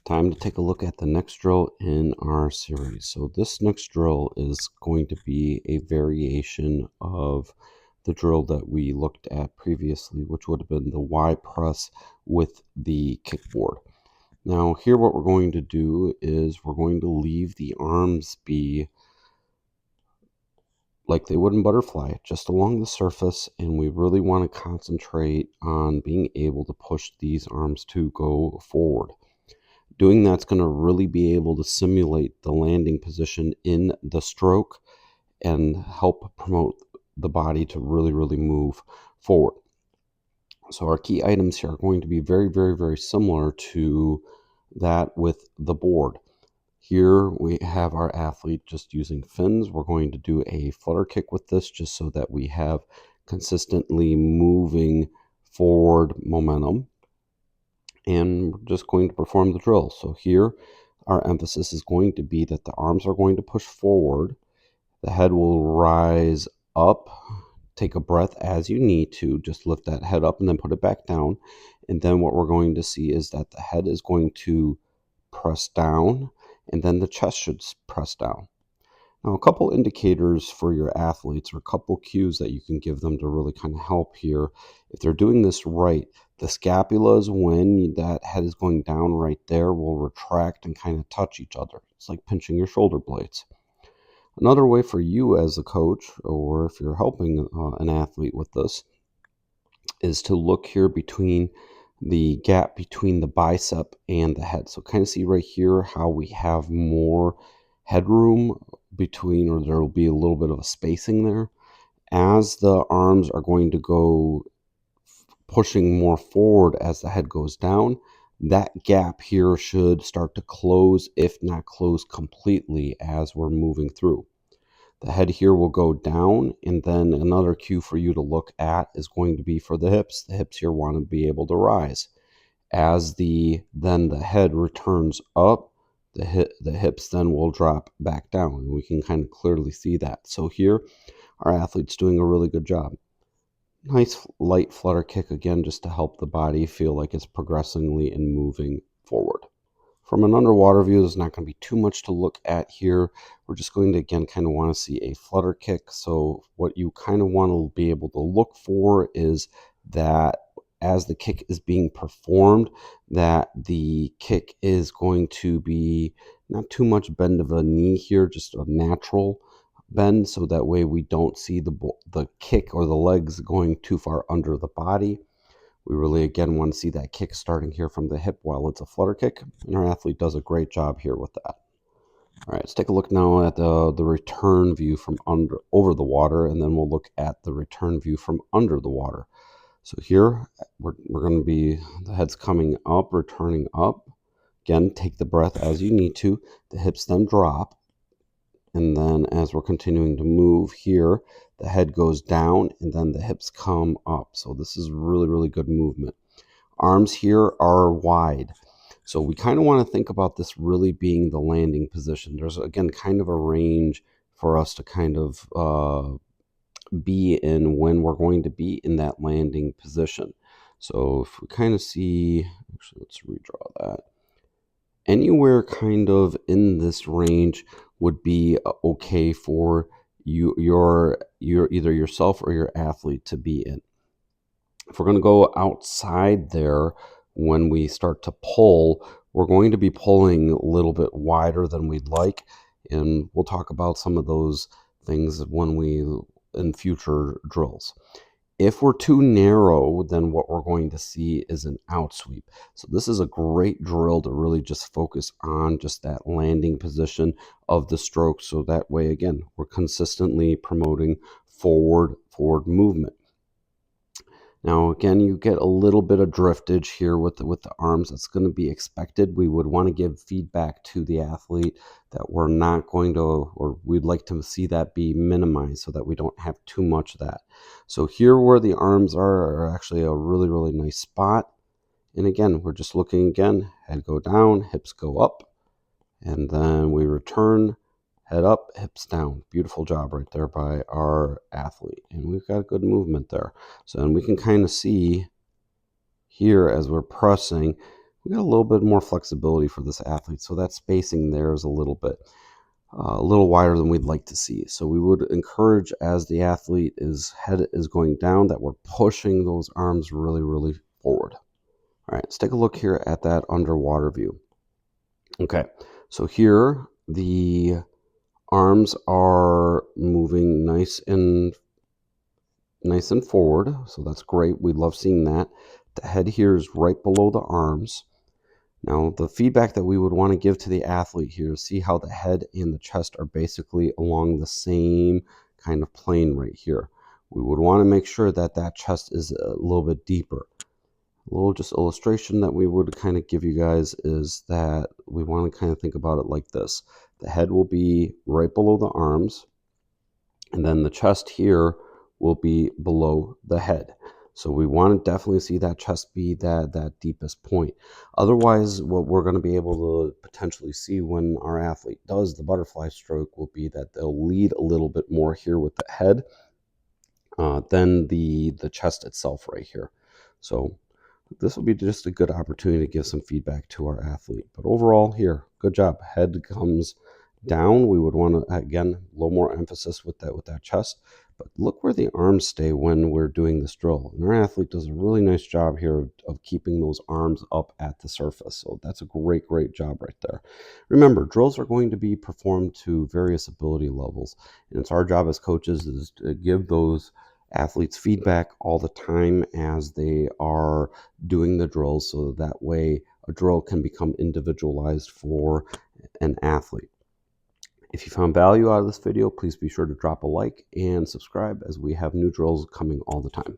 Time to take a look at the next drill in our series. So this next drill is going to be a variation of the drill that we looked at previously, which would have been the Y press with the kickboard. Now here what we're going to do is we're going to leave the arms be like they would in butterfly, just along the surface, and we really want to concentrate on being able to push these arms to go forward. Doing that's going to really be able to simulate the landing position in the stroke and help promote the body to really move forward. So our key items here are going to be very similar to that with the board. Here we have our athlete just using fins. We're going to do a flutter kick with this just so that we have consistently moving forward momentum. And we're just going to perform the drill. So here our emphasis is going to be that the arms are going to push forward, the head will rise up, take a breath as you need to, just lift that head up and then put it back down. And then what we're going to see is that the head is going to press down and then the chest should press down. Now, a couple indicators for your athletes, or a couple cues that you can give them to really kind of help here. If they're doing this right, the scapulas, when that head is going down right there, will retract and kind of touch each other. It's like pinching your shoulder blades. Another way for you as a coach, or if you're helping an athlete with this, is to look here between the gap between the bicep and the head. So kind of see right here how we have more headroom between, or there will be a little bit of a spacing there. As the arms are going to go pushing more forward as the head goes down, that gap here should start to close, if not close completely, as we're moving through. The head here will go down, and then another cue for you to look at is going to be for the hips. The hips here want to be able to rise. As then the head returns up, the hips then will drop back down, and we can kind of clearly see that. So here, our athlete's doing a really good job. Nice light flutter kick again, just to help the body feel like it's progressively and moving forward. From an underwater view, there's not going to be too much to look at here. We're just going to, again, kind of want to see a flutter kick. So what you kind of want to be able to look for is that as the kick is being performed, that the kick is going to be not too much bend of a knee here, just a natural bend, so that way we don't see the kick or the legs going too far under the body. We really, again, want to see that kick starting here from the hip while it's a flutter kick, and our athlete does a great job here with that. All right, let's take a look now at the return view from over the water, and then we'll look at the return view from under the water. So here, we're going to be, the head's coming up, returning up. Again, take the breath as you need to. The hips then drop, and then as we're continuing to move here, the head goes down and then the hips come up. So this is really good movement. Arms here are wide. So we kind of want to think about this really being the landing position. There's, again, kind of a range for us to kind of be in when we're going to be in that landing position. So if we kind of see, actually, let's redraw that. Anywhere kind of in this range would be okay for your either yourself or your athlete to be in. If we're going to go outside there, when we start to pull, we're going to be pulling a little bit wider than we'd like, and we'll talk about some of those things in future drills. If we're too narrow, then what we're going to see is an out sweep. So this is a great drill to really just focus on just that landing position of the stroke. So that way, again, we're consistently promoting forward movement. Now, again, you get a little bit of driftage here with the arms. That's going to be expected. We would want to give feedback to the athlete that we're not going to, or we'd like to see that be minimized so that we don't have too much of that. So here where the arms are actually a really nice spot. And again, we're just looking again, head go down, hips go up, and then we return, head up, hips down. Beautiful job right there by our athlete. And we've got good movement there. So, and we can kind of see here as we're pressing, we got a little bit more flexibility for this athlete. So that spacing there is a little wider than we'd like to see. So we would encourage, as the athlete head is going down, that we're pushing those arms really, really forward. All right, let's take a look here at that underwater view. Okay, so here the arms are moving nice and forward, so that's great. We love seeing that. The head here is right below the arms. Now, the feedback that we would want to give to the athlete here is see how the head and the chest are basically along the same kind of plane right here. We would want to make sure that that chest is a little bit deeper. A little just illustration that we would kind of give you guys is that we want to kind of think about it like this. The head will be right below the arms, and then the chest here will be below the head. So we want to definitely see that chest be that deepest point. Otherwise, what we're going to be able to potentially see when our athlete does the butterfly stroke will be that they'll lead a little bit more here with the head than the chest itself right here. So this will be just a good opportunity to give some feedback to our athlete. But overall here, good job. Head comes down. We would want to, again, a little more emphasis with that chest. But look where the arms stay when we're doing this drill. And our athlete does a really nice job here of keeping those arms up at the surface. So that's a great, great job right there. Remember, drills are going to be performed to various ability levels. And it's our job as coaches is to give those athletes feedback all the time as they are doing the drills, so that way a drill can become individualized for an athlete. If you found value out of this video, please be sure to drop a like and subscribe, as we have new drills coming all the time.